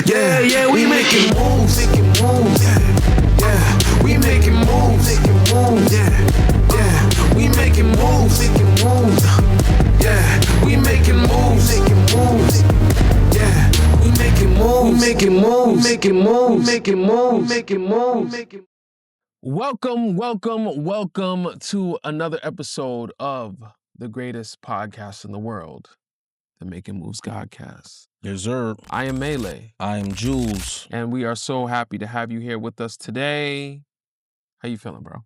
Yeah, yeah, we making moves. Yeah, we making moves. Yeah, we making moves. Yeah, we making moves. Yeah, we making moves. Welcome to another episode of the greatest podcast in the world, the Making Moves Godcast. Yes, sir. I am Melee. I am Jules. And we are so happy to have you here with us today. How you feeling, bro?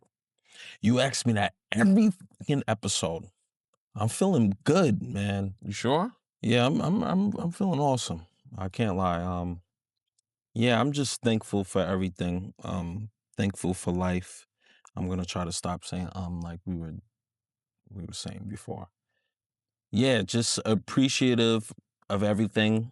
You ask me that every fucking episode. I'm feeling good, man. You sure? Yeah, I'm feeling awesome. I can't lie. Yeah, I'm just thankful for everything. Thankful for life. I'm gonna try to stop saying like we were saying before. Yeah, just appreciative of everything.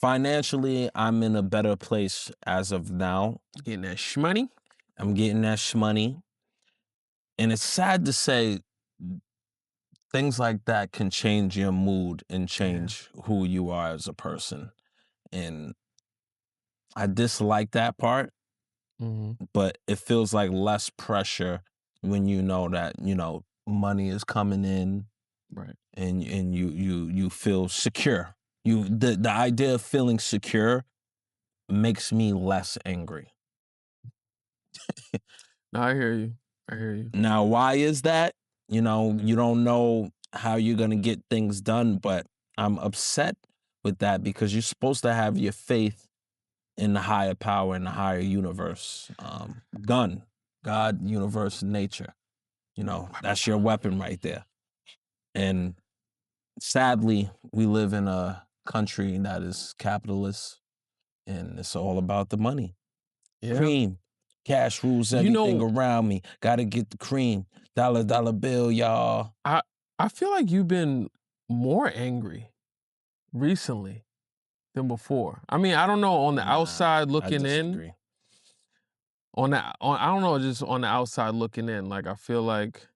Financially, I'm in a better place as of now. Getting that shmoney? I'm getting that shmoney. And it's sad to say things like that can change your mood and change who you are as a person. And I dislike that part, but it feels like less pressure when you know that, money is coming in. Right. And you feel secure. The idea of feeling secure makes me less angry. No, I hear you. Now, why is that? You don't know how you're going to get things done, but I'm upset with that because you're supposed to have your faith in the higher power, in the higher universe. God, universe, nature. That's your weapon right there. And sadly, we live in a country that is capitalist, and it's all about the money. Yeah. Cream. Cash rules everything around me. Gotta get the cream. Dollar bill, y'all. I feel like you've been more angry recently than before. I mean, I don't know, on the outside looking in. I don't know, just on the outside looking in, like I feel like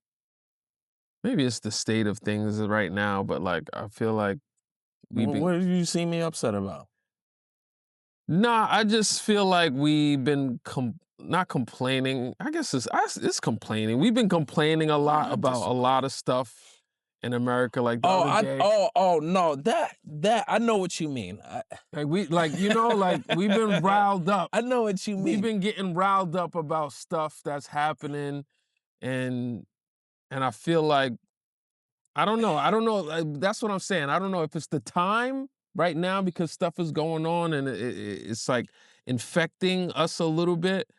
maybe it's the state of things right now, but like I feel like What have you seen me upset about? Nah, I just feel like we've been not complaining. I guess it's complaining. We've been complaining a lot about a lot of stuff in America, like the other day. No, that I know what you mean. We've been riled up. I know what you mean. We've been getting riled up about stuff that's happening, and I feel like I don't know. That's what I'm saying. I don't know if it's the time right now because stuff is going on and it's like infecting us a little bit,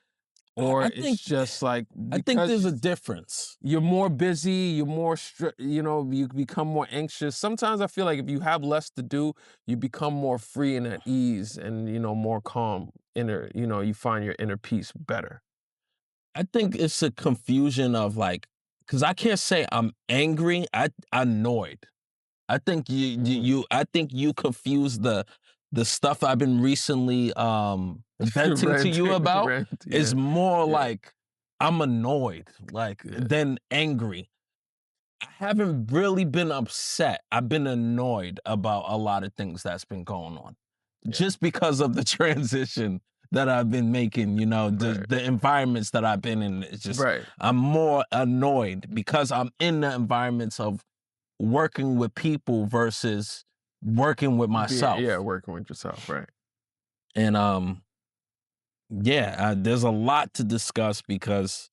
or it's just like I think there's a difference. You're more busy. You're more you become more anxious. Sometimes I feel like if you have less to do, you become more free and at ease, and more calm. You find your inner peace better. I think it's a confusion of like. Because I can't say I'm angry. I'm annoyed. I think you confuse the stuff I've been recently venting to you about is more like I'm annoyed, than angry. I haven't really been upset. I've been annoyed about a lot of things that's been going on, just because of the transition that I've been making, the environments that I've been in. It's just, I'm more annoyed because I'm in the environments of working with people versus working with myself. Yeah, working with yourself, right. And there's a lot to discuss because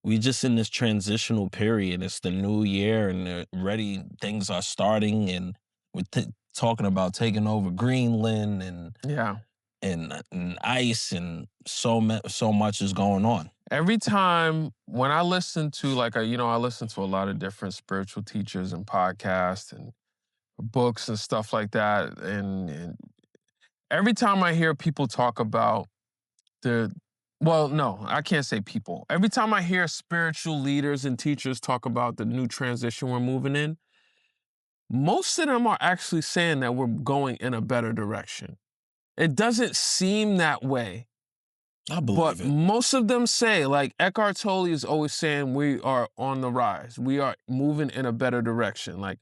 we just in this transitional period. It's the new year and things are starting, and we're talking about taking over Greenland and ice, and so much is going on. Every time when I listen to I listen to a lot of different spiritual teachers and podcasts and books and stuff like that, and every time I hear people talk about I can't say people. Every time I hear spiritual leaders and teachers talk about the new transition we're moving in, most of them are actually saying that we're going in a better direction. It doesn't seem that way. I believe it. Most of them say, like Eckhart Tolle is always saying, we are on the rise. We are moving in a better direction. Like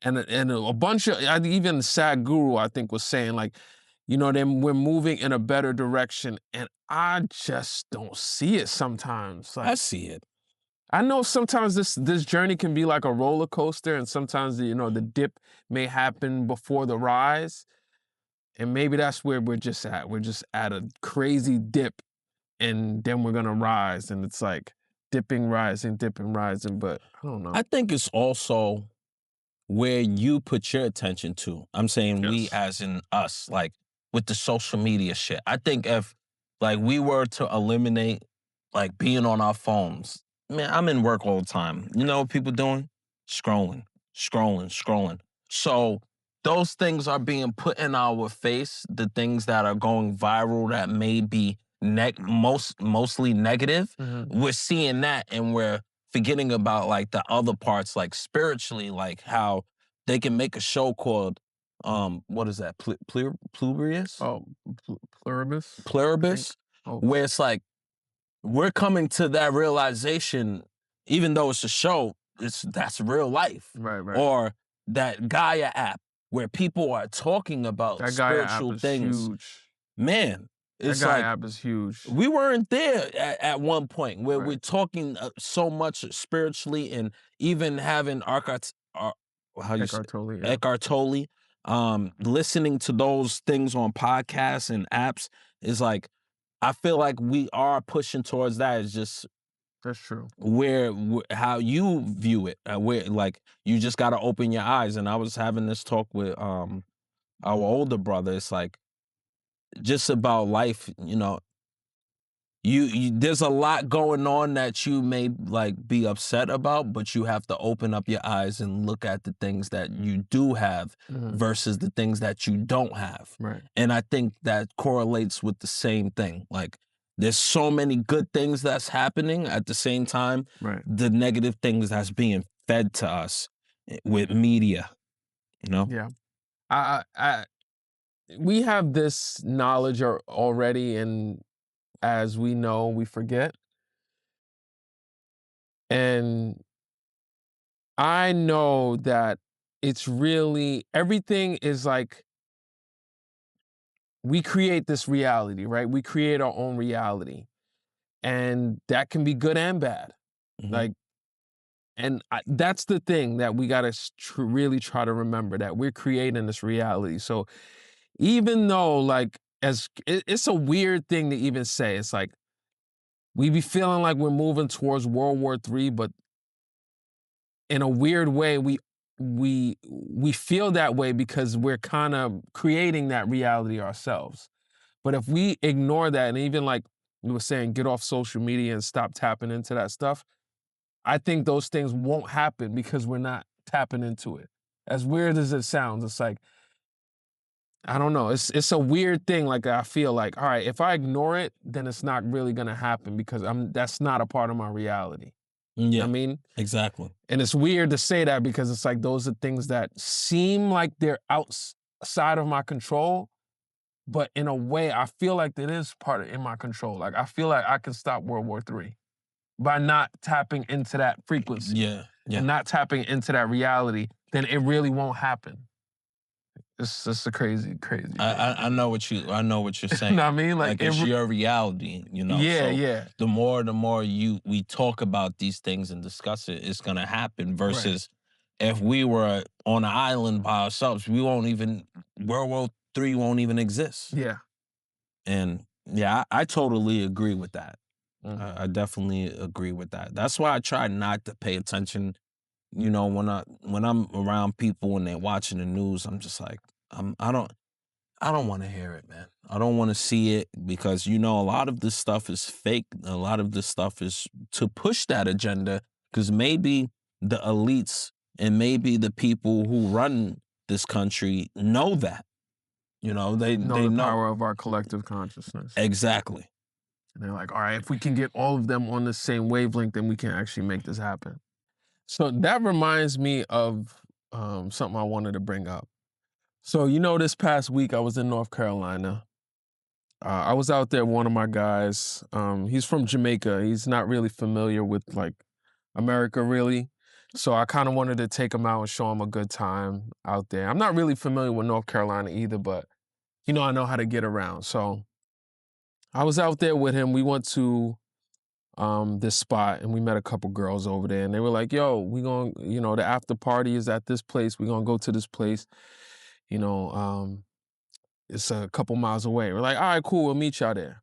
And a bunch of, even Sadhguru, I think, was saying, like, you know, then we're moving in a better direction. And I just don't see it sometimes. I Like, see it. I know sometimes this journey can be like a roller coaster, and sometimes, you know, the dip may happen before the rise. And maybe that's where we're just at. We're just at a crazy dip, and then we're gonna rise. And it's like dipping, rising, dipping, rising. But I don't know. I think it's also where you put your attention to. I'm saying we Yes. as in us, like with the social media shit. I think if like we were to eliminate like being on our phones, man, I'm in work all the time. You know what people doing? Scrolling, scrolling, scrolling. So those things are being put in our face, the things that are going viral that may be mostly negative. Mhm. We're seeing that and we're forgetting about like the other parts, like spiritually, like how they can make a show called what is that? Pluribus? Oh, pluribus. I think. Pluribus, Oh, where it's like we're coming to that realization, even though it's a show, that's real life. right, right. Or that Gaia app where people are talking about That Gaia app spiritual is things. huge. Man, That it's Gaia like app is huge. we weren't there at one point where we're Right. talking so much spiritually and even having how you say Eckhart Tolle, yeah. Eckhart Tolle, listening to those things on podcasts and apps is like, I feel like we are pushing towards that. It's just That's true. how you view it, where like you just got to open your eyes. And I was having this talk with our older brother. It's like just about life, you know. You there's a lot going on that you may like be upset about, but you have to open up your eyes and look at the things that you do have Mhm. versus the things that you don't have. Right. And I think that correlates with the same thing. Like there's so many good things that's happening at the same time, Right. the negative things that's being fed to us with media, you know? Yeah. I we have this knowledge already, and as we know, we forget. And I know that it's really everything is like we create this reality, right? We create our own reality. And that can be good and bad. Mhm. Like, and that's the thing that we got to really try to remember, that we're creating this reality. So even though, like, it's a weird thing to even say, it's like we be feeling like we're moving towards World War III, but in a weird way, we feel that way because we're kind of creating that reality ourselves. But if we ignore that, and even like you were saying, get off social media and stop tapping into that stuff, I think those things won't happen because we're not tapping into it. As weird as it sounds, it's like, I don't know. It's a weird thing. Like I feel like, all right, if I ignore it, then it's not really gonna happen because that's not a part of my reality. Yeah, I mean, exactly. and it's weird to say that because it's like those are things that seem like they're outside of my control, but in a way, I feel like it is in my control. Like I feel like I can stop World War III by not tapping into that frequency. Yeah, yeah. And not tapping into that reality, then it really won't happen. It's just a crazy. I know what you're saying. You know what I mean? Like it's your reality, you know. Yeah, So yeah. the more we talk about these things and discuss it, it's gonna happen. Versus if we were on an island by ourselves, World War III won't even exist. Yeah. And yeah, I totally agree with that. Mhm. I definitely agree with that. That's why I try not to pay attention. You know, when I'm around people and they're watching the news, I'm just like, I don't want to hear it, man. I don't want to see it because, you know, a lot of this stuff is fake. A lot of this stuff is to push that agenda because maybe the elites and maybe the people who run this country know that. You know, they Know the know. power of our collective consciousness. Exactly. And they're like, all right, if we can get all of them on the same wavelength, then we can actually make this happen. So that reminds me of something I wanted to bring up. So, you know, this past week I was in North Carolina. I was out there with one of my guys. He's from Jamaica. He's not really familiar with like America, really. So I kind of wanted to take him out and show him a good time out there. I'm not really familiar with North Carolina either, but I know how to get around. So I was out there with him. We went to this spot and we met a couple girls over there and they were like, yo, we going, the after party is at this place. We're going to go to this place. It's a couple miles away. We're like, all right, cool. We'll meet y'all there.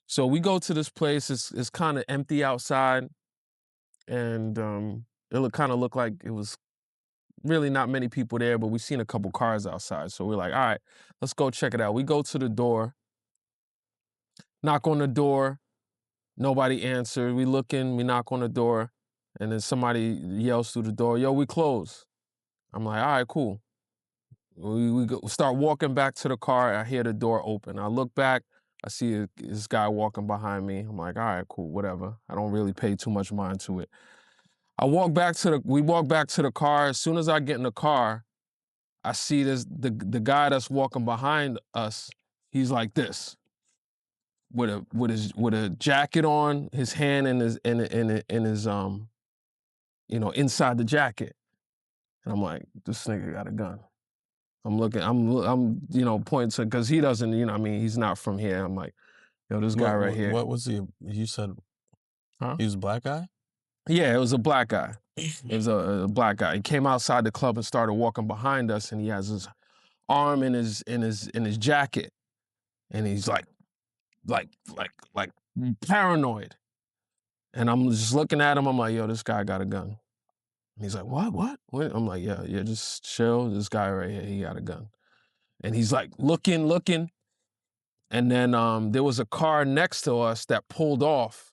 So we go to this place. It's kind of empty outside. And it kind of looked like it was really not many people there, but we seen a couple cars outside. So we're like, all right, let's go check it out. We go to the door, knock on the door. Nobody answered. We looking, we knock on the door. And then somebody yells through the door, yo, we close. I'm like, all right, cool. We start walking back to the car. I hear the door open. I look back. I see this guy walking behind me. I'm like, all right, cool, whatever. I don't really pay too much mind to it. We walk back to the car. As soon as I get in the car, I see the guy that's walking behind us. He's like this, with a jacket on, his hand in his inside the jacket. And I'm like, this nigga got a gun. I'm pointing to, because he doesn't, he's not from here. I'm like, yo, this guy right here. What was he? You said, he was a black guy? Yeah, it was a black guy. It was a black guy. He came outside the club and started walking behind us, and he has his arm in his jacket, and he's like paranoid. And I'm just looking at him. I'm like, yo, this guy got a gun. And he's like, what? I'm like, yeah, just chill. This guy right here, he got a gun. And he's like looking. And then there was a car next to us that pulled off.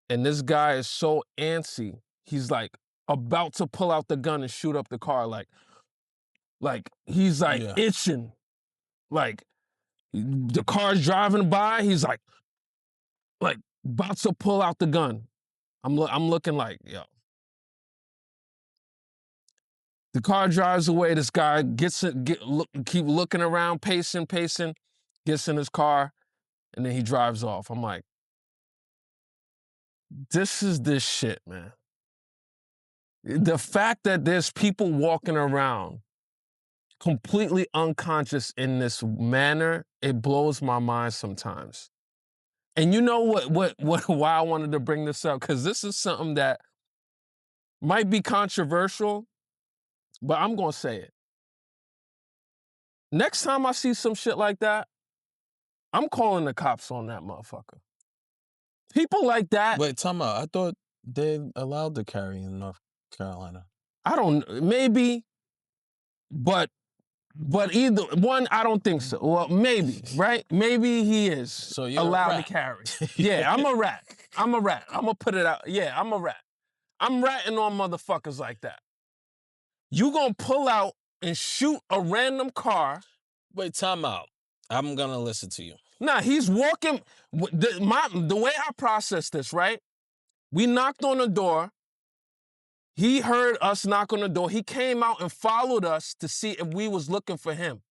And this guy is so antsy. He's like about to pull out the gun and shoot up the car. Like he's like itching. Like the car's driving by. He's like about to pull out the gun. I'm looking like, yo. The car drives away. This guy keep looking around, pacing, gets in his car, and then he drives off. I'm like, this is this shit, man. The fact that there's people walking around completely unconscious in this manner, it blows my mind sometimes. And you know why I wanted to bring this up? Because this is something that might be controversial, but I'm going to say it. Next time I see some shit like that, I'm calling the cops on that motherfucker. People like that. Wait, time out. I thought they allowed to carry in North Carolina. I don't, maybe, but either one, I don't think so. Well, maybe, right? Maybe he is so you're allowed to carry. Yeah, I'm a rat. I'm going to put it out. Yeah, I'm a rat. I'm ratting on motherfuckers like that. You going to pull out and shoot a random car. Wait, time out. I'm going to listen to you. Nah, he's walking. The way I process this, right? We knocked on the door. He heard us knock on the door. He came out and followed us to see if we was looking for him.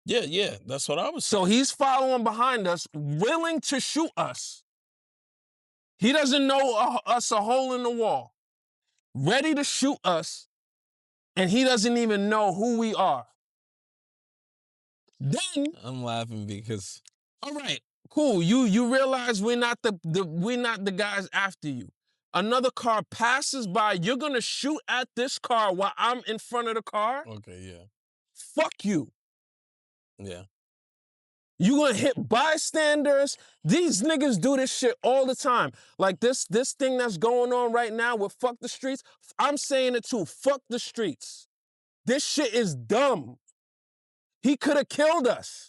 Yeah, that's what I was saying. So he's following behind us, willing to shoot us. He doesn't know us a hole in the wall. Ready to shoot us, and he doesn't even know who we are. Then I'm laughing because, all right, cool. You realize we're not the guys after you. Another car passes by. You're gonna shoot at this car while I'm in front of the car? Okay, yeah. Fuck you. Yeah. You gonna hit bystanders? These niggas do this shit all the time. Like this thing that's going on right now with fuck the streets. I'm saying it too. Fuck the streets. This shit is dumb. He could have killed us.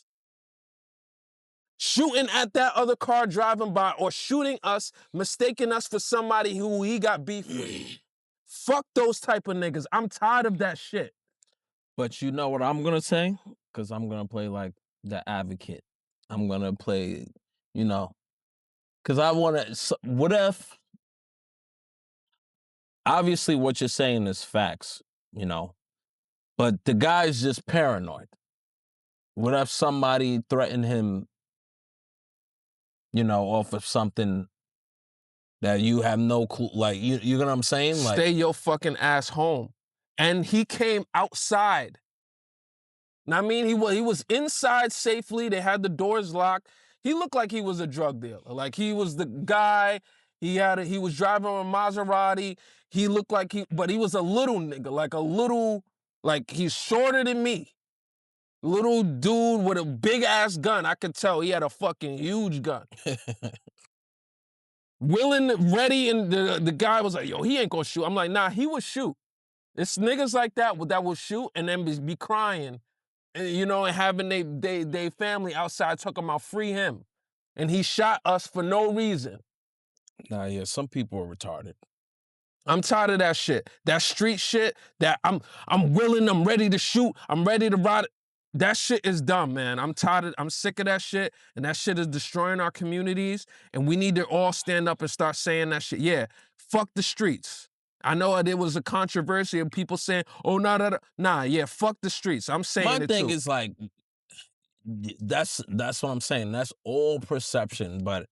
Shooting at that other car driving by, or shooting us, mistaking us for somebody who he got beef with. Fuck those type of niggas. I'm tired of that shit. But you know what I'm gonna say? Because I'm gonna play like the advocate. I'm gonna play, because I want to. What if? Obviously, what you're saying is facts, but the guy's just paranoid. What if somebody threatened him, off of something that you have no clue. Like, you know what I'm saying? Like, stay your fucking ass home. And he came outside. I mean, he was inside safely. They had the doors locked. He looked like he was a drug dealer. Like he was the guy. He was driving a Maserati. He looked like but he was a little nigga, like he's shorter than me. Little dude with a big ass gun. I could tell he had a fucking huge gun. Willing, ready, and the guy was like, yo, he ain't gonna shoot. I'm like, nah, he would shoot. It's niggas like that will shoot and then be crying. You know, and having they family outside talking about free him. And he shot us for no reason. Nah, yeah, some people are retarded. I'm tired of that shit. That street shit, that I'm willing, I'm ready to shoot, I'm ready to ride. That shit is dumb, man. I'm sick of that shit, and that shit is destroying our communities, and we need to all stand up and start saying that shit. Yeah, fuck the streets. I know there was a controversy of people saying, oh, nah, yeah, fuck the streets. I'm saying My it thing too. is like, that's what I'm saying. That's all perception, but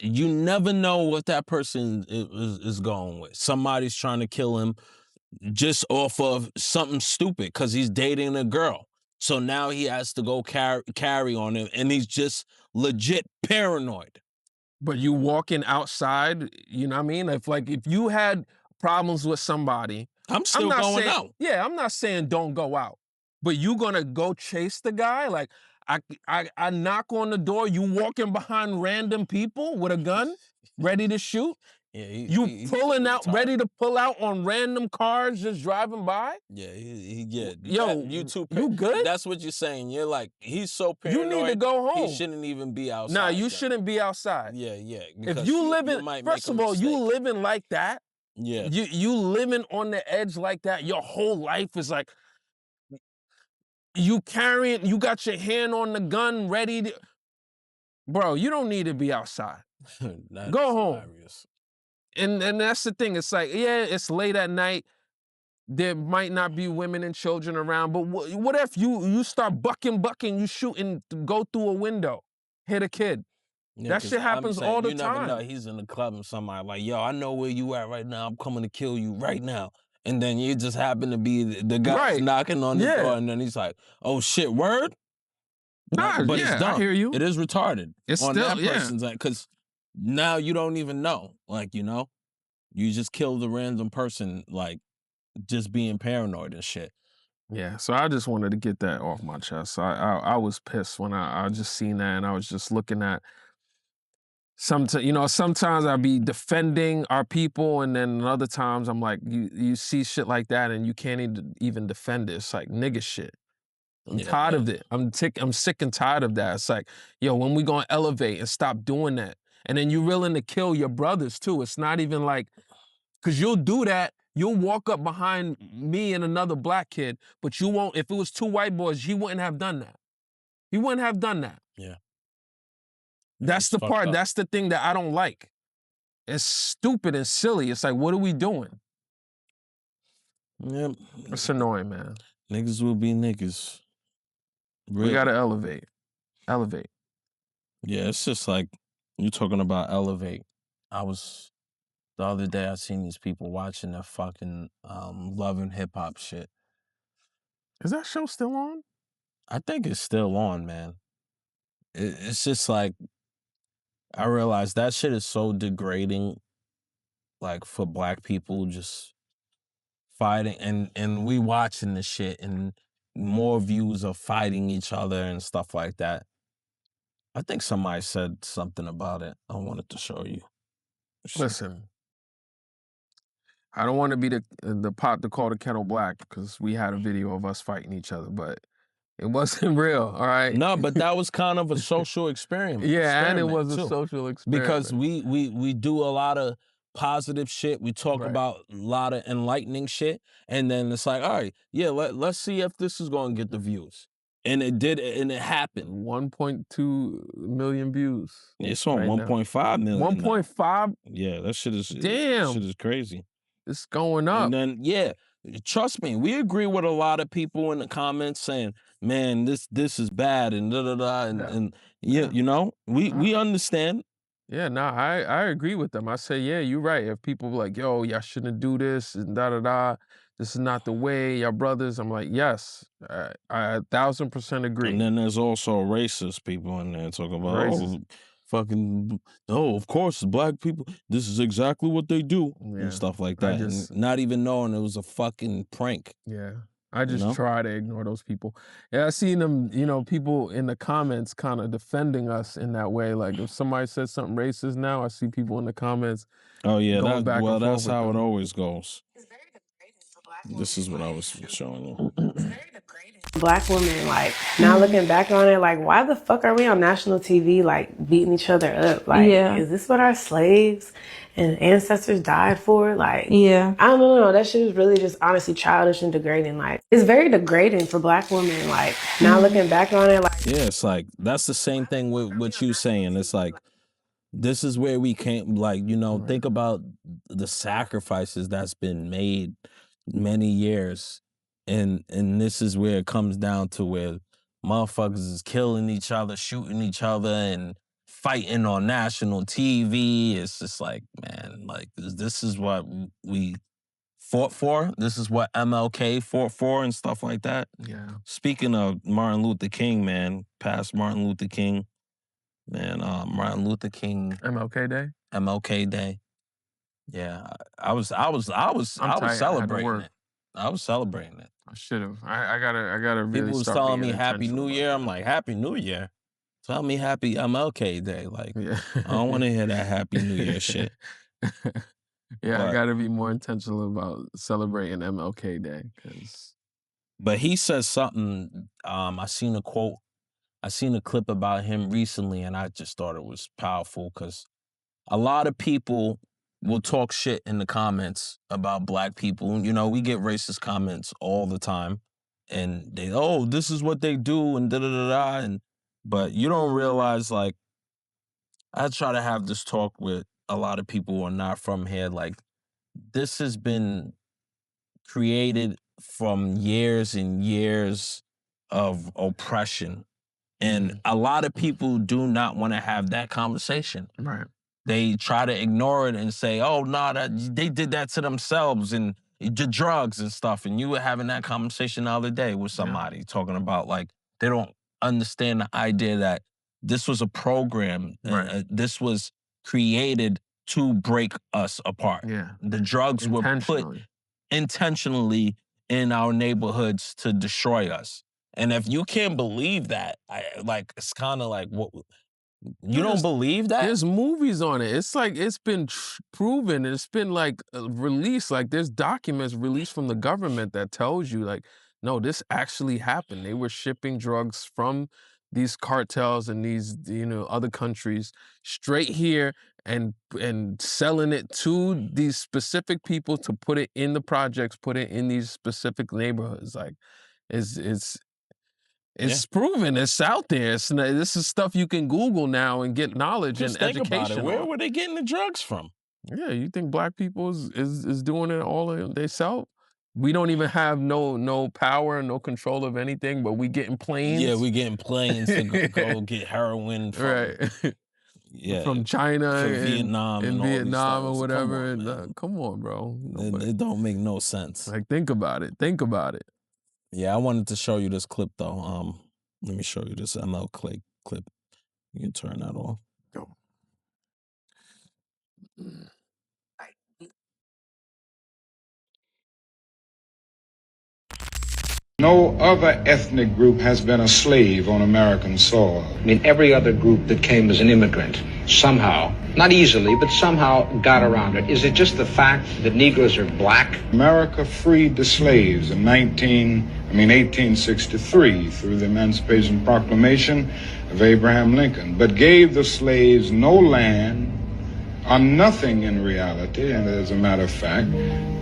you never know what that person is going with. Somebody's trying to kill him just off of something stupid because he's dating a girl. So now he has to go carry on him, and he's just legit paranoid. But you walking outside, you know what I mean? If you had problems with somebody, I'm still not going saying, out. Yeah, I'm not saying don't go out. But you gonna go chase the guy? Like I knock on the door, you walking behind random people with a gun, ready to shoot? Yeah, you pulling out, ready to pull out on random cars just driving by? Yeah, Yo, you too. You good? That's what you're saying. You're like, he's so paranoid. You need to go home. He shouldn't even be outside. Nah, you shouldn't be outside. Yeah. If you living, first of all, you living like that. Yeah. You living on the edge like that. Your whole life is like you got your hand on the gun, ready to. Bro, you don't need to be outside. Go home. Hilarious. And that's the thing. It's like, yeah, it's late at night. There might not be women and children around, but what if you start bucking, you shoot and go through a window, hit a kid? Yeah, that shit happens all the time. You never know. He's in the club and somebody like, yo, I know where you at right now. I'm coming to kill you right now. And then you just happen to be the guy knocking on the door, and then he's like, oh shit, word? Nah, but it's dumb. I hear you. It is retarded. It's on still, that person's end, because now you don't even know. Like, you know, you just killed a random person, like, just being paranoid and shit. Yeah, so I just wanted to get that off my chest. I was pissed when I just seen that, and I was just looking at sometimes I'll be defending our people, and then other times I'm like, you see shit like that and you can't even defend it. It's like nigga shit. I'm tired of it. I'm sick and tired of that. It's like, yo, when we gonna elevate and stop doing that? And then you're willing to kill your brothers too. It's not even like, cause you'll do that. You'll walk up behind me and another black kid, but you won't. If it was two white boys, he wouldn't have done that. He wouldn't have done that. Yeah. That's the part. That's the thing that I don't like. It's stupid and silly. It's like, what are we doing? Yeah. It's annoying, man. Niggas will be niggas. We gotta elevate. Elevate. Yeah, it's just like, you're talking about elevate. The other day I seen these people watching that fucking Love and Hip Hop shit. Is that show still on? I think it's still on, man. It's just like, I realize that shit is so degrading, like, for black people, just fighting, and we watching this shit, and more views of fighting each other and stuff like that. I think somebody said something about it. I wanted to show you. Listen, I don't want to be the pot to call the kettle black, because we had a video of us fighting each other, but it wasn't real, all right? No, but that was kind of a social experiment. Yeah, and it was a social experiment. Because we do a lot of positive shit. We talk about a lot of enlightening shit. And then it's like, all right, yeah, let's see if this is going to get the views. And it did, and it happened. 1.2 million views. It's on 1.5 million. 1.5? Yeah, that shit is, damn. That shit is crazy. It's going up. And then, yeah, trust me, we agree with a lot of people in the comments saying, man, this is bad, and da-da-da, and you know, we understand. Yeah, no, I agree with them. I say, yeah, you're right. If people be like, yo, y'all shouldn't do this and da da da, this is not the way, y'all brothers. I'm like, yes, I 1000% agree. And then there's also racist people in there talking about, Racist. oh, fucking, no, of course, black people, this is exactly what they do, Yeah, and stuff like I that. just, And not even knowing it was a fucking prank, yeah, I you just know? try to ignore those people. Yeah, I seen them, you know, people in the comments kind of defending us in that way. Like if somebody says something racist now, I see people in the comments Oh, yeah, going back and forth that's with how it them. always goes. This is what I was showing you. Black women, like, now looking back on it, like, why the fuck are we on national TV, like, beating each other up? Like, is this what our slaves and ancestors died for? Like, I don't know. That shit is really just honestly childish and degrading. Like, it's very degrading for black women. Like, now looking back on it, like, Yeah, it's like, that's the same thing with what you saying. It's like, this is where we came, like, you know, Right. think about the sacrifices that's been made many years. And this is where it comes down to where motherfuckers is killing each other, shooting each other, and fighting on national TV. It's just like, man, like, this is what we fought for. This is what MLK fought for and stuff like that. Yeah. Speaking of Martin Luther King, man, past Martin Luther King, man, Martin Luther King, MLK Day. MLK Day. Yeah, I was I'm tight. I had to celebrating work. it. I was celebrating it. I should have. I gotta really People was start telling being me Happy intentional New about Year. I'm that. like, Happy New Year. Tell me Happy MLK Day. Like, Yeah. I don't want to hear that Happy New Year shit. Yeah, I But gotta be more intentional about celebrating MLK Day because he says something. I seen a quote. I seen a clip about him recently, and I just thought it was powerful because a lot of people will talk shit in the comments about black people. You know, we get racist comments all the time, and they, oh, this is what they do, and da da da da. And but you don't realize, like, I try to have this talk with a lot of people who are not from here. Like, this has been created from years and years of oppression, and a lot of people do not want to have that conversation. right. They try to ignore it and say, oh, no, they did that to themselves and the drugs and stuff. And you were having that conversation the other day with somebody talking about, like, they don't understand the idea that this was a program. Right. This was created to break us apart. Yeah. The drugs were put intentionally in our neighborhoods to destroy us. And if you can't believe that, it's kind of like, what? You don't believe that? There's movies on it. It's like it's been proven. It's been like released. Like there's documents released from the government that tells you, like, no, this actually happened. They were shipping drugs from these cartels and these, you know, other countries straight here and selling it to these specific people to put it in the projects, put it in these specific neighborhoods. Like, it's proven. It's out there. This is stuff you can Google now and get knowledge Just and think about it. education Where on. were they getting the drugs from? Yeah, you think black people is doing it all themselves? We don't even have no power, no control of anything, but we getting planes. Yeah, we getting planes to go get heroin from, right. Yeah, from China from and Vietnam and all these Vietnam or stuff. whatever. Come on, man. Come on, bro. It don't make no sense. Like, think about it. Think about it. Yeah, I wanted to show you this clip though. Let me show you this ML clip. You can turn that off. Go. No other ethnic group has been a slave on American soil. I mean, every other group that came as an immigrant somehow, not easily, but somehow got around it. Is it just the fact that Negroes are black? America freed the slaves in 1863 through the Emancipation Proclamation of Abraham Lincoln, but gave the slaves no land or nothing in reality, and as a matter of fact,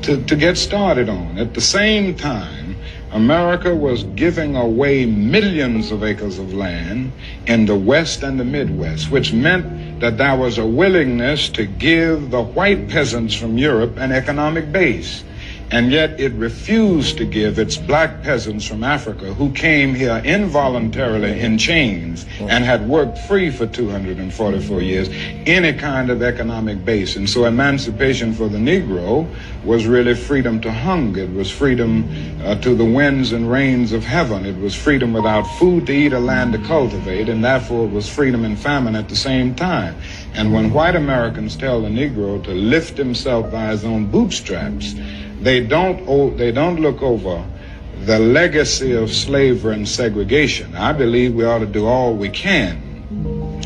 to get started on. At the same time, America was giving away millions of acres of land in the West and the Midwest, which meant that there was a willingness to give the white peasants from Europe an economic base. And yet it refused to give its black peasants from Africa who came here involuntarily in chains and had worked free for 244 years any kind of economic base. And so emancipation for the Negro was really freedom to hunger. It was freedom to the winds and rains of heaven. It was freedom without food to eat or land to cultivate, and therefore it was freedom and famine at the same time. And when white Americans tell the Negro to lift himself by his own bootstraps, they don't look over the legacy of slavery and segregation. I believe we ought to do all we can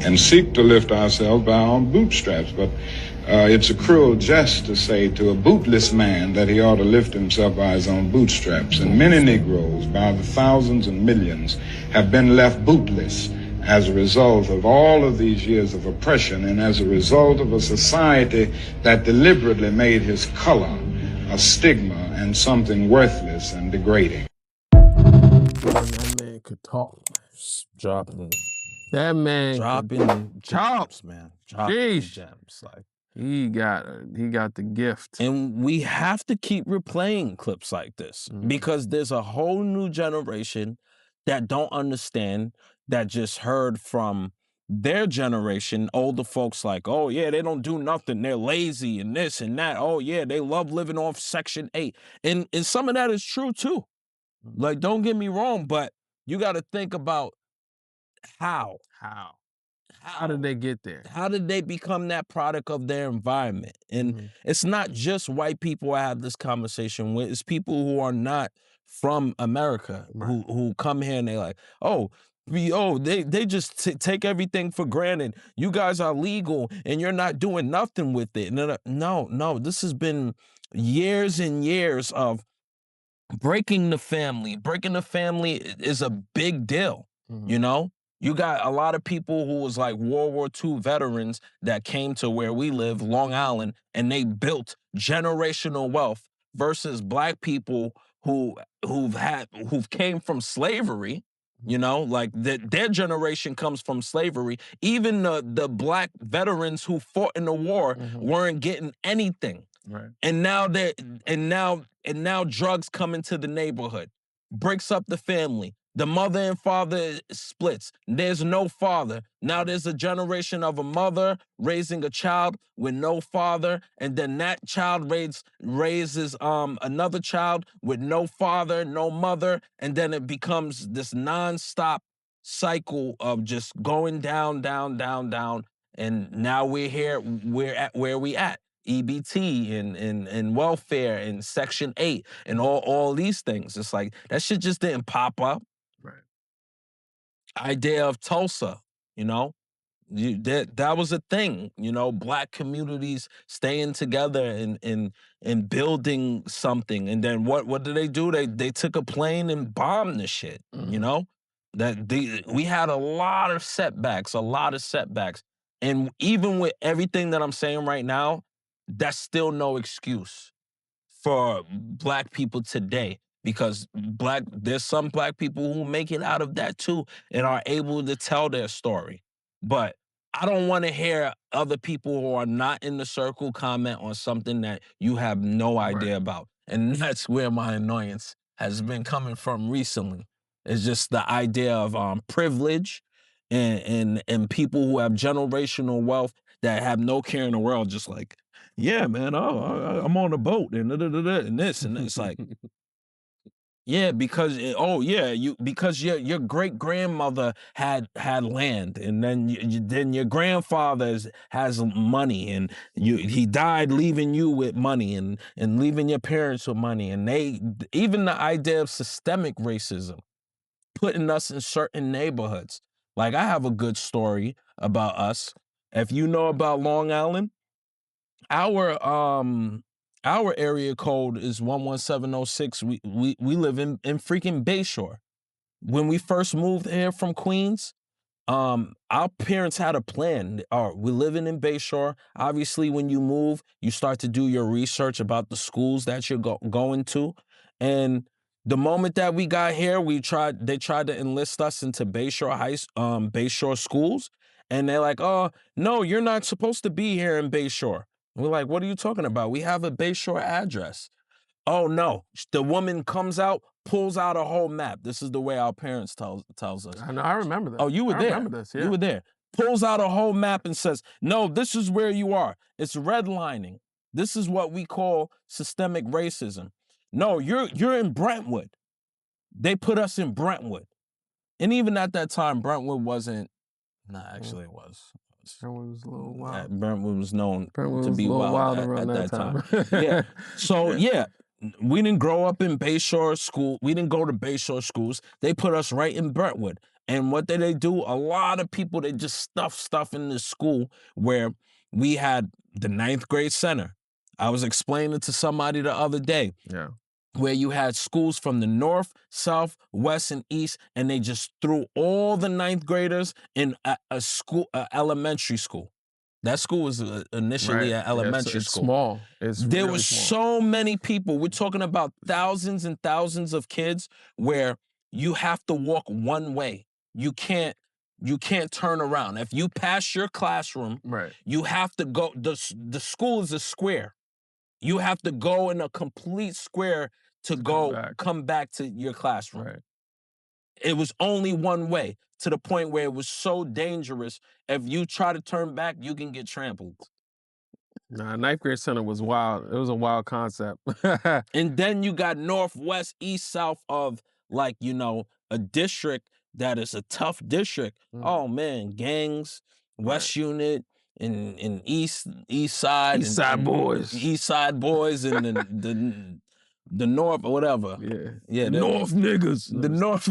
and seek to lift ourselves by our own bootstraps. But it's a cruel jest to say to a bootless man that he ought to lift himself by his own bootstraps. And many Negroes, by the thousands and millions, have been left bootless as a result of all of these years of oppression and as a result of a society that deliberately made his color a stigma and something worthless and degrading. That man could talk. Dropping. That man Dropping gems, man. Dropping gems. Like he got the gift. And we have to keep replaying clips like this because there's a whole new generation that don't understand, that just heard from their generation, older folks like, oh yeah, they don't do nothing, they're lazy and this and that. Oh yeah, they love living off Section 8. And some of that is true too. Like, don't get me wrong, but you got to think about how did they get there? How did they become that product of their environment? And it's not just white people I have this conversation with, it's people who are not from America, who come here and they're like, they just take everything for granted. You guys are legal and you're not doing nothing with it. No, this has been years and years of breaking the family. Breaking the family is a big deal, you know? You got a lot of people who was like World War II veterans that came to where we live, Long Island, and they built generational wealth versus black people who've came from slavery, you know, like their generation comes from slavery. Even the black veterans who fought in the war weren't getting anything. Right. And now drugs come into the neighborhood, breaks up the family. The mother and father splits. There's no father. Now there's a generation of a mother raising a child with no father, and then that child raises another child with no father, no mother, and then it becomes this nonstop cycle of just going down, down, down, down. And now we're here, we're at where we at. EBT and welfare and Section 8 and all these things. It's like that shit just didn't pop up. Right. Idea of Tulsa, you know, that was a thing, you know, black communities staying together and building something. And then what did they do? They took a plane and bombed the shit, you know? We had a lot of setbacks. And even with everything that I'm saying right now, that's still no excuse for black people today, because there's some black people who make it out of that too and are able to tell their story. But I don't want to hear other people who are not in the circle comment on something that you have no idea about. And that's where my annoyance has been coming from recently. It's just the idea of privilege and people who have generational wealth that have no care in the world, just like, yeah, man, I'm on a boat and this and it's like, yeah, because because your great grandmother had land, and then your grandfather has money, and he died leaving you with money, and leaving your parents with money, and even the idea of systemic racism, putting us in certain neighborhoods. Like, I have a good story about us. If you know about Long Island, our area code is 11706. We live in freaking Bayshore. When we first moved here from Queens, our parents had a plan. We're living in Bayshore. Obviously, when you move, you start to do your research about the schools that you're going to. And the moment that we got here, they tried to enlist us into Bayshore schools. And they're like, oh, no, you're not supposed to be here in Bayshore. We're like, what are you talking about? We have a Bayshore address. Oh no, the woman comes out, pulls out a whole map. This is the way our parents tells us. I know, I remember that. Oh, you were there. I remember this, yeah. You were there. Pulls out a whole map and says, no, this is where you are. It's redlining. This is what we call systemic racism. No, you're in Brentwood. They put us in Brentwood. And even at that time, Brentwood wasn't, actually it was. Brentwood was a little wild. Brentwood was known Brentwood to was be a little wild around at that time. time. Yeah. So, yeah, we didn't grow up in Bayshore School. We didn't go to Bayshore schools. They put us right in Brentwood. And what did they do? A lot of people, they just stuff in this school where we had the 9th grade center. I was explaining to somebody the other day. Yeah. Where you had schools from the north, south, west, and east, and they just threw all the 9th graders in a school, elementary school. That school was initially an elementary it's school. Small. It's there really were small. so many people. We're talking about thousands and thousands of kids where you have to walk one way. You can't turn around. If you pass your classroom, right, you have to go. The school is a square. You have to go in a complete square to come back to your classroom. Right. It was only one way, to the point where it was so dangerous. If you try to turn back, you can get trampled. Nah, 9th grade center was wild. It was a wild concept. And then you got northwest, east, south of, like, you know, a district that is a tough district. Oh man, gangs, West Unit, and East Side, East Side boys, East Side boys, and the North or whatever. The North niggas, the North.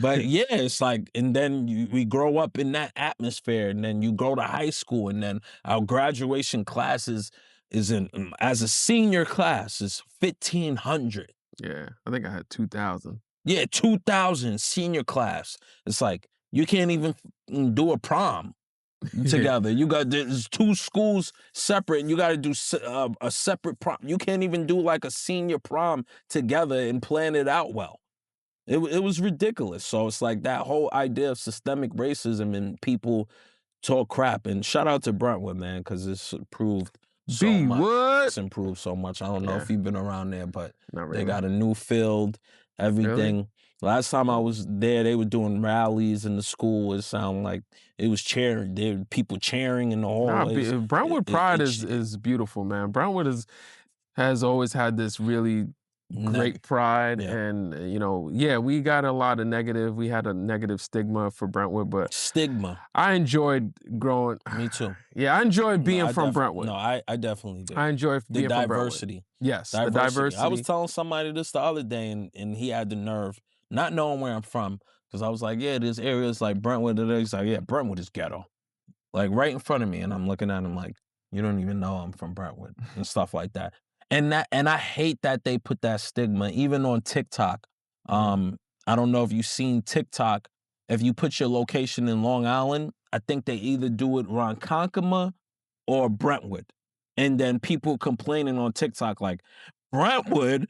But yeah, it's like, and then we grow up in that atmosphere, and then you go to high school, and then our graduation classes is in, as a senior class, is 1,500. Yeah, I think I had 2,000. Yeah, 2,000 senior class. It's like, you can't even do a prom together. You got, there's 2 schools separate, and you got to do a separate prom. You can't even do like a senior prom together and plan it out well. It was ridiculous. So it's like that whole idea of systemic racism, and people talk crap. And shout out to Brentwood, man, because it's improved so much. What? It's improved so much. I don't know if you've been around there, but really. They got a new field, everything. Really? Last time I was there, they were doing rallies in the school. It sounded like it was cheering. There were people cheering in the hallways. Brentwood Pride is beautiful, man. Brentwood has always had this really great pride, and you know, we got a lot of negative. We had a negative stigma for Brentwood, but I enjoyed growing. Me too. Yeah, I enjoyed being from Brentwood. No, I definitely did. I enjoy being the from diversity. Brentwood. Yes, the diversity. I was telling somebody this the other day, and he had the nerve, not knowing where I'm from, because I was like, yeah, there's areas like Brentwood. He's like, yeah, Brentwood is ghetto, like right in front of me, and I'm looking at him like, you don't even know I'm from Brentwood and stuff like that. And I hate that they put that stigma, even on TikTok. I don't know if you've seen TikTok. If you put your location in Long Island, I think they either do it around Ronkonkoma or Brentwood. And then people complaining on TikTok like, Brentwood,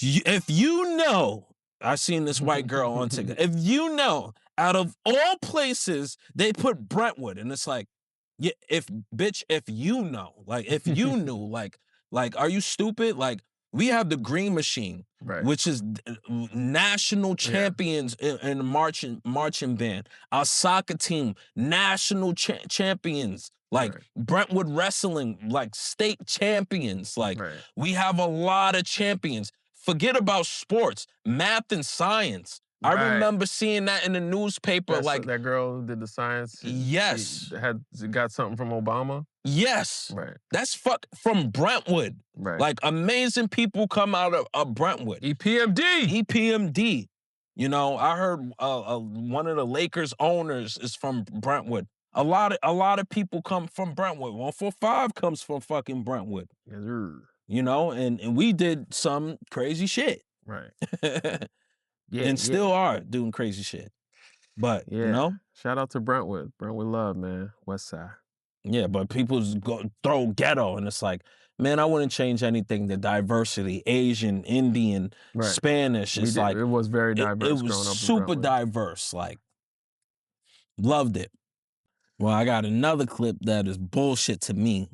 if you know, I seen this white girl on TikTok, if you know, out of all places, they put Brentwood. And it's like, yeah, if you know, like, if you knew, like, are you stupid? Like, we have the Green Machine, which is national champions in marching band. Our soccer team, national champions. Like, Brentwood wrestling, like, state champions. Like, we have a lot of champions. Forget about sports, math and science. I remember seeing that in the newspaper. Like, that girl who did the science. Yes. She got something from Obama. Yes. That's from Brentwood. Like, amazing people come out of Brentwood. EPMD. You know, I heard one of the Lakers owners is from Brentwood. A lot of people come from Brentwood. 145 comes from fucking Brentwood. Yes, sir. You know, and we did some crazy shit. And still are doing crazy shit. But, you know? Shout out to Brentwood. Brentwood love, man. West Side. Yeah, but people throw ghetto, and it's like, man, I wouldn't change anything. The diversity, Asian, Indian, Spanish. It's like, it was very diverse. It was super diverse. Like, loved it. Well, I got another clip that is bullshit to me.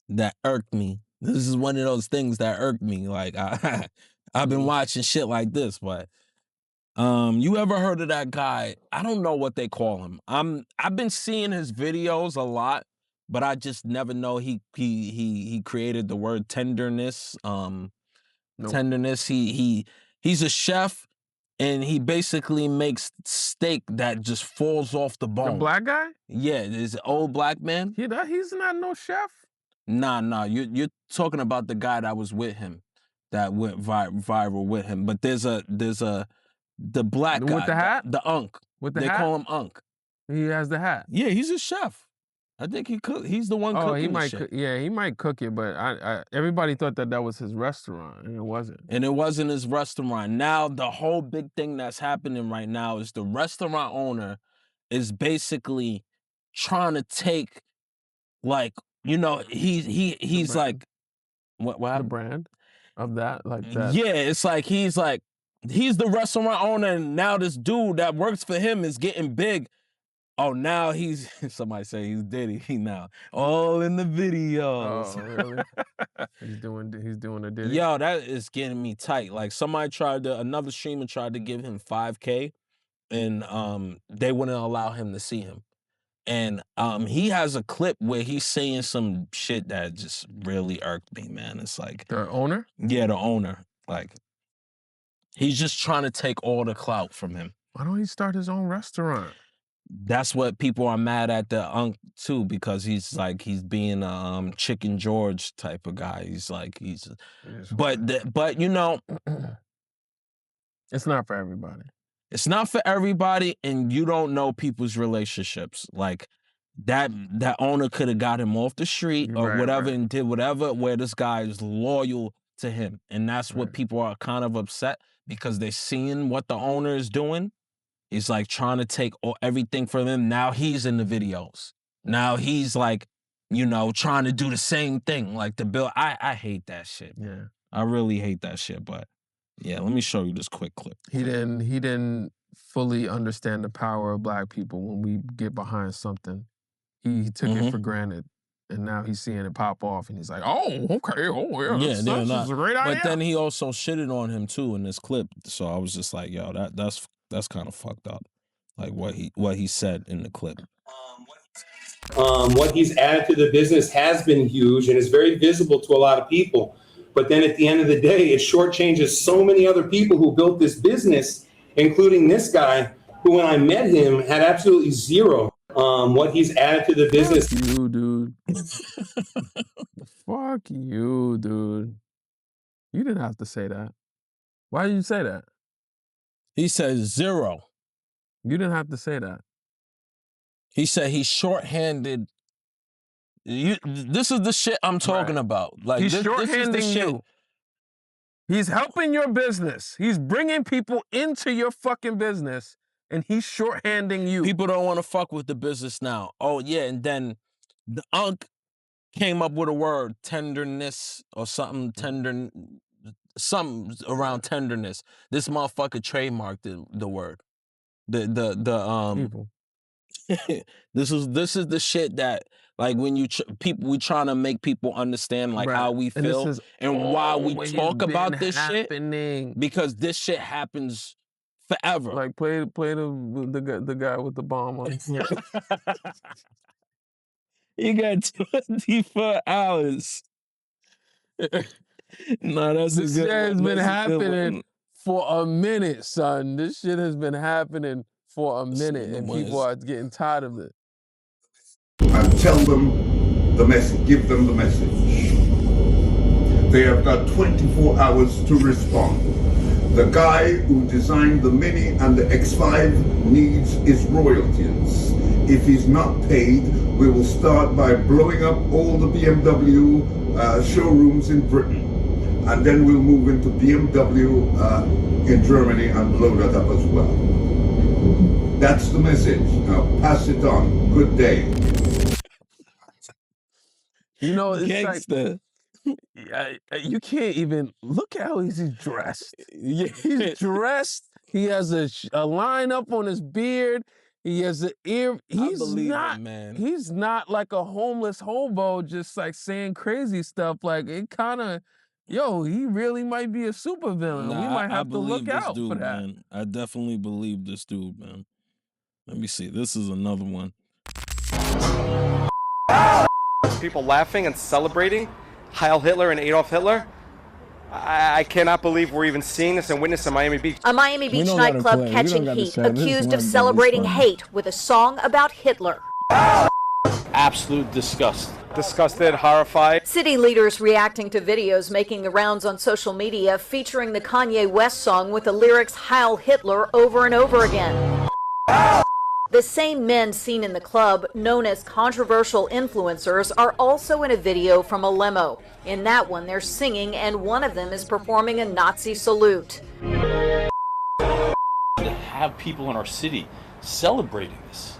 that irked me. This is one of those things that irked me. Like I've been watching shit like this, but you ever heard of that guy? I don't know what they call him. I've been seeing his videos a lot, but I just never know he created the word tenderness. Tenderness. He's a chef, and he basically makes steak that just falls off the bone. The black guy? Yeah, this old black man. He's not no chef. Nah. You're talking about the guy that was with him, that went viral with him. But there's the black guy with the hat, the Unk. With the they hat? call him Unk. He has the hat. Yeah, he's a chef. I think he's the one cooking he might. shit. He might cook it, but everybody thought that was his restaurant, and it wasn't. And it wasn't his restaurant. Now the whole big thing that's happening right now is the restaurant owner is basically trying to take, like, you know, he's like, what the brand of that, like that. Yeah, it's like he's the restaurant owner, and now this dude that works for him is getting big. Oh, now somebody say he's Diddy now. All in the videos. Oh, really? he's doing a Diddy. Yo, that is getting me tight. Like another streamer tried to give him 5K, and they wouldn't allow him to see him. And he has a clip where he's saying some shit that just really irked me, man. It's like the owner? Yeah, the owner. Like, he's just trying to take all the clout from him. Why don't he start his own restaurant? That's what people are mad at the Unk too, because he's being a Chicken George type of guy. But you know, it's not for everybody. It's not for everybody, and you don't know people's relationships. Like that owner could have got him off the street or whatever and did whatever, where this guy is loyal to him. And that's what people are kind of upset, because they're seeing what the owner is doing. He's like trying to take everything from him. Now he's in the videos. Now he's like, you know, trying to do the same thing. Like the bill. I hate that shit. Yeah. I really hate that shit. But yeah, let me show you this quick clip. He didn't fully understand the power of black people when we get behind something. He took it for granted. And now he's seeing it pop off, and he's like, "Oh, okay, oh yeah, that's a great idea." But then he also shitted on him too in this clip. So I was just like, "Yo, that's kind of fucked up." Like what he said in the clip. What he's added to the business has been huge and is very visible to a lot of people. But then at the end of the day, it shortchanges so many other people who built this business, including this guy, who when I met him had absolutely zero. What he's added to the business. Fuck you, dude. Fuck you, dude. You didn't have to say that. Why did you say that? He said zero. You didn't have to say that. He said he's shorthanded. This is the shit I'm talking about. Like he's shorthanding you. He's helping your business. He's bringing people into your fucking business, and he's shorthanding you. People don't want to fuck with the business now. Oh yeah, and then the Unk came up with a word, tenderness or something, something around tenderness. This motherfucker trademarked the word. People. This is the shit that, like, when we trying to make people understand like how we feel and why we talk about this shit, because this shit happens forever. Like play the guy with the bomb on his head. You got 24 hours. No, that's this shit has been happening for a minute, son. This shit has been happening for a minute, and people are getting tired of it. And tell them the message, give them the message. They have got 24 hours to respond. The guy who designed the Mini and the X5 needs his royalties. If he's not paid, we will start by blowing up all the BMW showrooms in Britain. And then we'll move into BMW in Germany and blow that up as well. That's the message. Now pass it on. Good day. You know, it's gangster. Like, you can't even look how he's dressed. Yeah. He's dressed. He has a line up on his beard. He has an ear. He's not, him, man. He's not like a homeless hobo just like saying crazy stuff. Like it kind of, yo, he really might be a supervillain. Nah, We might have to look out dude, for that. Man. I definitely believe this dude, man. Let me see. This is another one. People laughing and celebrating Heil Hitler and Adolf Hitler. I cannot believe we're even seeing this and witnessing Miami Beach. A Miami Beach nightclub catching heat, accused of celebrating hate with a song about Hitler. Absolute disgust. Disgusted, horrified. City leaders reacting to videos making the rounds on social media featuring the Kanye West song with the lyrics Heil Hitler over and over again. The same men seen in the club, known as controversial influencers, are also in a video from a limo. In that one, they're singing, and one of them is performing a Nazi salute. To have people in our city celebrating this.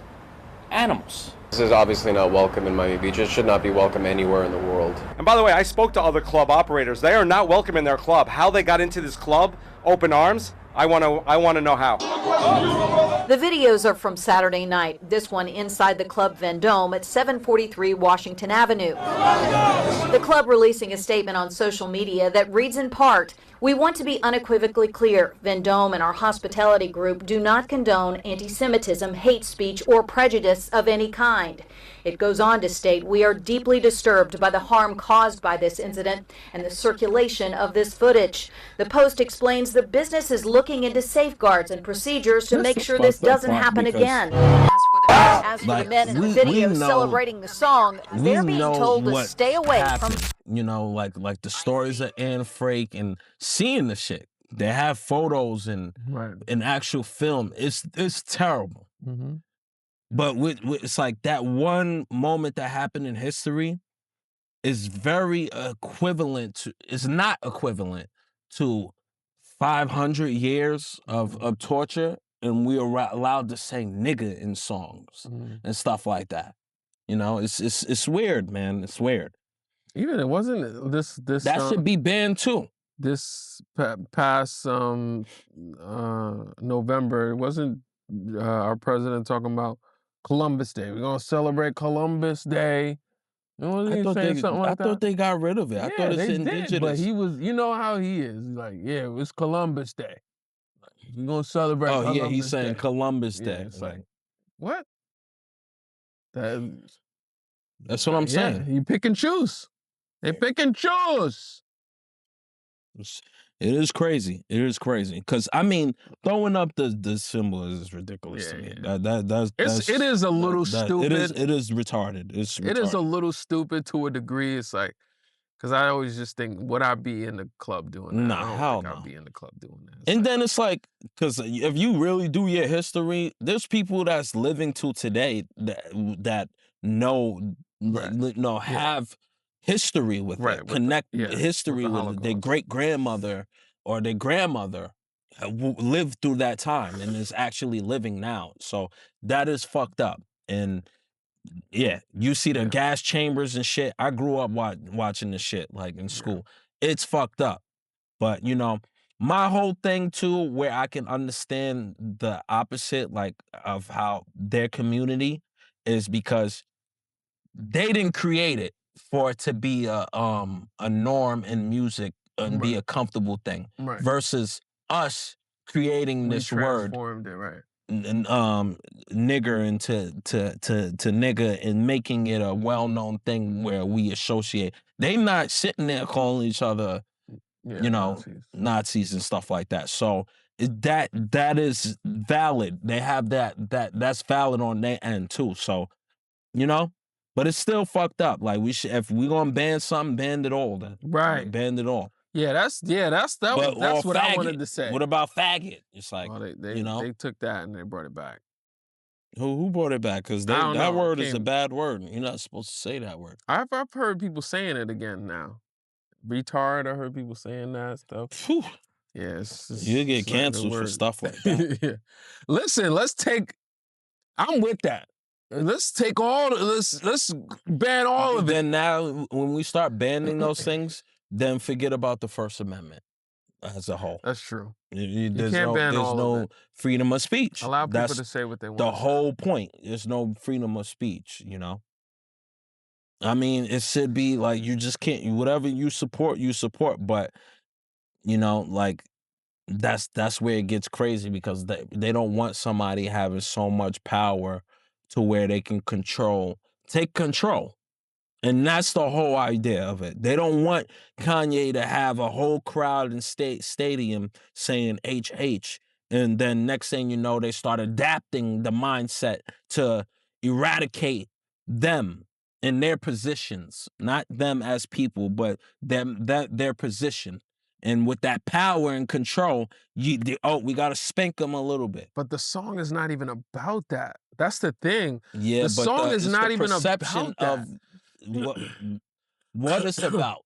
Animals. This is obviously not welcome in Miami Beach. It should not be welcome anywhere in the world. And by the way, I spoke to other club operators. They are not welcome in their club. How they got into this club, open arms, I want to know how. The videos are from Saturday night. This one inside the Club Vendome at 743 Washington Avenue. The club releasing a statement on social media that reads in part, "We want to be unequivocally clear. Vendome and our hospitality group do not condone anti-Semitism, hate speech, or prejudice of any kind." It goes on to state, "We are deeply disturbed by the harm caused by this incident and the circulation of this footage." The Post explains the business is looking into safeguards and procedures to make sure this doesn't happen again. As for the men in the video celebrating the song, they're being told to stay away from... You know, like the stories of Anne Frank and seeing the shit. They have photos and actual film. It's terrible. Mm-hmm. But it's like that one moment that happened in history is very equivalent to, it's not equivalent to 500 years of torture, and we are allowed to say nigga in songs and stuff like that. You know, it's weird, man. It's weird. Even it wasn't this that should be banned too. This past November, it wasn't our president talking about Columbus Day. We're gonna celebrate Columbus Day. I thought they got rid of it. I thought it's indigenous. Did, but he was, you know how he is. He's like, yeah, it's Columbus Day. We're gonna celebrate. Oh Columbus yeah, he's saying Day. Columbus Day. It's like, what? That's what I'm saying. You pick and choose. They pick and choose. It is crazy. It is crazy. Because I mean, throwing up the symbol is ridiculous to me. It is a little stupid. It is retarded. It is a little stupid to a degree. It's like, because I always just think, would I be in the club doing that? Nah, hell no. I'll be in the club doing that. And then it's like, because if you really do your history, there's people that's living to today that know, have history with it, connect history with their great-grandmother or their grandmother lived through that time and is actually living now. So that is fucked up. And yeah, you see the gas chambers and shit. I grew up watching this shit like in school. It's fucked up. But you know, my whole thing too, where I can understand the opposite, like of how their community is, because they didn't create it for it to be a norm in music and be a comfortable thing, versus us creating this word, and nigger into to nigga, and making it a well-known thing where we associate. They not sitting there calling each other, you know, Nazis and stuff like that. So that is valid. They have that's valid on their end too. So, you know. But it's still fucked up. Like if we gonna ban something, ban it all then. Right. Ban it all. Yeah, that's what I wanted to say. What about faggot? It's like, they, you know, they took that and they brought it back. Who brought it back? Because that word is a bad word. You're not supposed to say that word. I've heard people saying it again now. Retard. I heard people saying that stuff. Whew. Yeah, you get canceled for stuff like that. Yeah. Listen, I'm with that. Let's take let's ban all of it. Then now, when we start banning those things, then forget about the First Amendment. as a whole. That's true. There's can't ban there's all of no it. freedom of speech. Allow people That's to say what they want. the whole point. There's no freedom of speech, you know? I mean, it should be like you just can't, whatever you support, but, you know, like, that's where it gets crazy because they don't want somebody having so much power to where they can take control. And that's the whole idea of it. They don't want Kanye to have a whole crowd in stadium saying HH. And then next thing you know, they start adapting the mindset to eradicate them in their positions, not them as people, but their position. And with that power and control, we got to spank them a little bit. But the song is not even about that. That's the thing. Yeah, the but song is not even perception about of what it's about.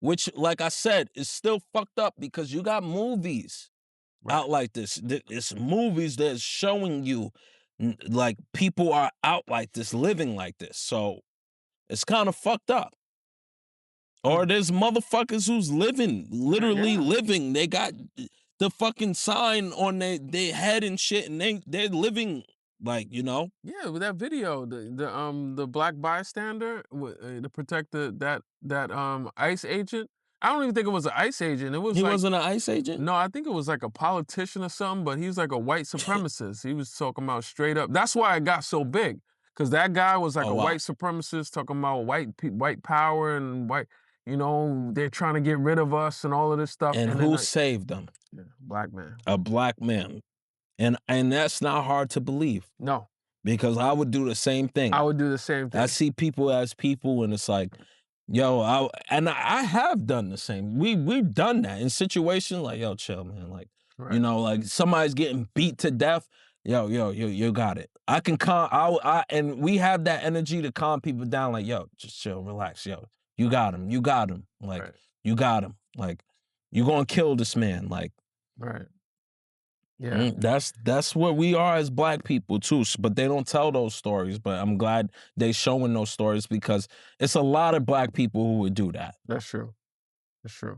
Which, like I said, is still fucked up because you got movies out like this. It's movies that's showing you like people are out like this, living like this. So it's kind of fucked up. Or there's motherfuckers who's literally living. They got the fucking sign on their head and shit, and they're living like, you know. Yeah, with that video, the black bystander to protect that ICE agent. I don't even think it was an ICE agent. He wasn't an ICE agent? No, I think it was like a politician or something, but he was like a white supremacist. He was talking about straight up. That's why it got so big, because that guy was like white supremacist talking about white power and white, you know, they're trying to get rid of us and all of this stuff. And who saved them? Yeah, black man. A black man. And that's not hard to believe. No. Because I would do the same thing. I would do the same thing. I see people as people, and it's like, yo, I have done the same. We've done that in situations like, yo, chill, man. Like, you know, like somebody's getting beat to death. Yo, you got it. I can and we have that energy to calm people down. Like, yo, just chill, relax, yo. You got him. Like, you got him. Like, you gonna kill this man. Like, right. Yeah, that's what we are as black people too. But they don't tell those stories. But I'm glad they showing those stories because it's a lot of black people who would do that. That's true. That's true.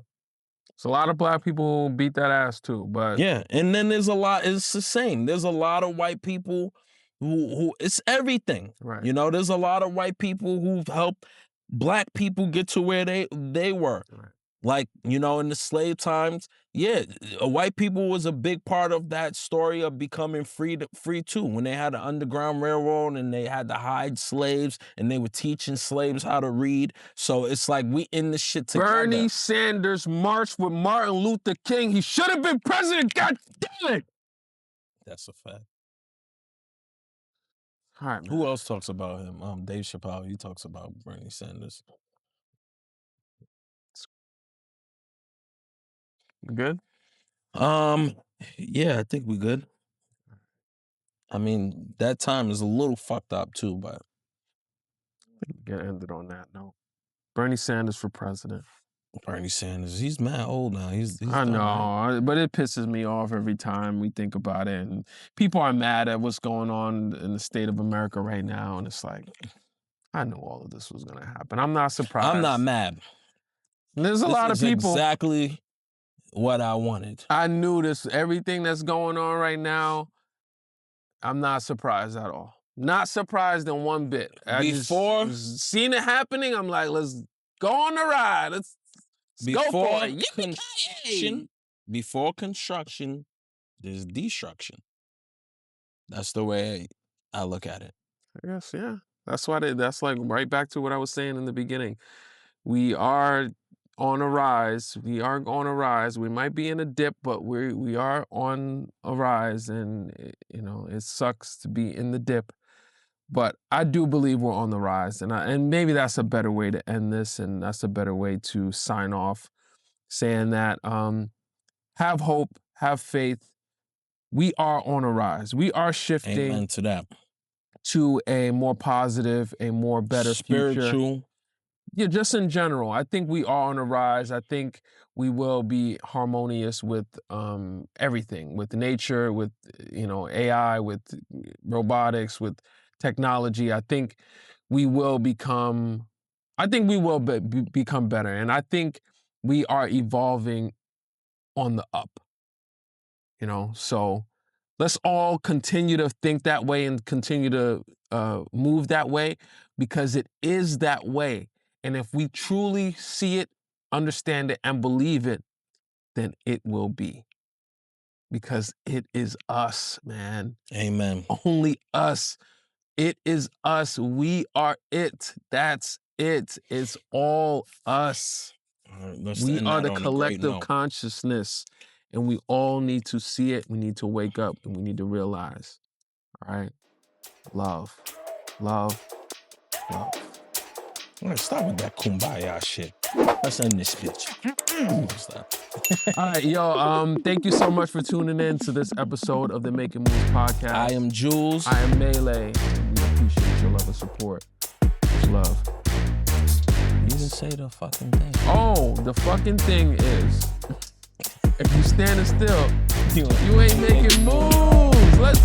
It's a lot of black people who beat that ass too. But yeah, and then there's a lot. It's the same. There's a lot of white people who it's everything. Right. You know, there's a lot of white people who've helped black people get to where they were. Right. Like, you know, in the slave times, yeah, white people was a big part of that story of becoming free too. When they had the Underground Railroad and they had to hide slaves and they were teaching slaves how to read. So it's like we in this shit together. Bernie Sanders marched with Martin Luther King. He should have been president. God damn it. That's a fact. All right, man. Who else talks about him? Dave Chappelle. He talks about Bernie Sanders. Good? Yeah, I think we good. I mean, that time is a little fucked up too, but get ended on that note. Bernie Sanders for president. Bernie Sanders, he's mad old now. He's I know, but it pisses me off every time we think about it. And people are mad at what's going on in the state of America right now. And it's like, I knew all of this was going to happen. I'm not surprised. I'm not mad. There's a lot of people. Exactly what I wanted. I knew this. Everything that's going on right now, I'm not surprised at all. Not surprised in one bit. Before seeing it happening, I'm like, let's go on the ride. Let's go for it. Before construction, there's destruction. That's the way I look at it. Yes, yeah. That's why that's like right back to what I was saying in the beginning. We are on a rise. We are on a rise. We might be in a dip, but we are on a rise, and you know, it sucks to be in the dip. But I do believe we're on the rise, and maybe that's a better way to end this, and that's a better way to sign off, saying that have hope, have faith. We are on a rise. We are shifting. Amen to that. To a more positive, a more better spiritual. Future. Yeah, just in general. I think we are on a rise. I think we will be harmonious with everything, with nature, with, you know, AI, with robotics, with technology. I think we will become better. And I think we are evolving on the up. You know, so let's all continue to think that way and continue to move that way, because it is that way. And if we truly see it, understand it, and believe it, then it will be. Because it is us, man. Amen. Only us. It is us. We are it. That's it. It's all us. We are the collective consciousness, and we all need to see it. We need to wake up, and we need to realize. All right? Love. Love. Love. All right, stop with that kumbaya shit. Let's end this bitch. Stop. All right, yo, thank you so much for tuning in to this episode of the Making Moves podcast. I am Jules. I am Melee. We appreciate your love and support. Much love. You didn't say the fucking thing. Oh, the fucking thing is, if you standing still, you ain't making moves. Let's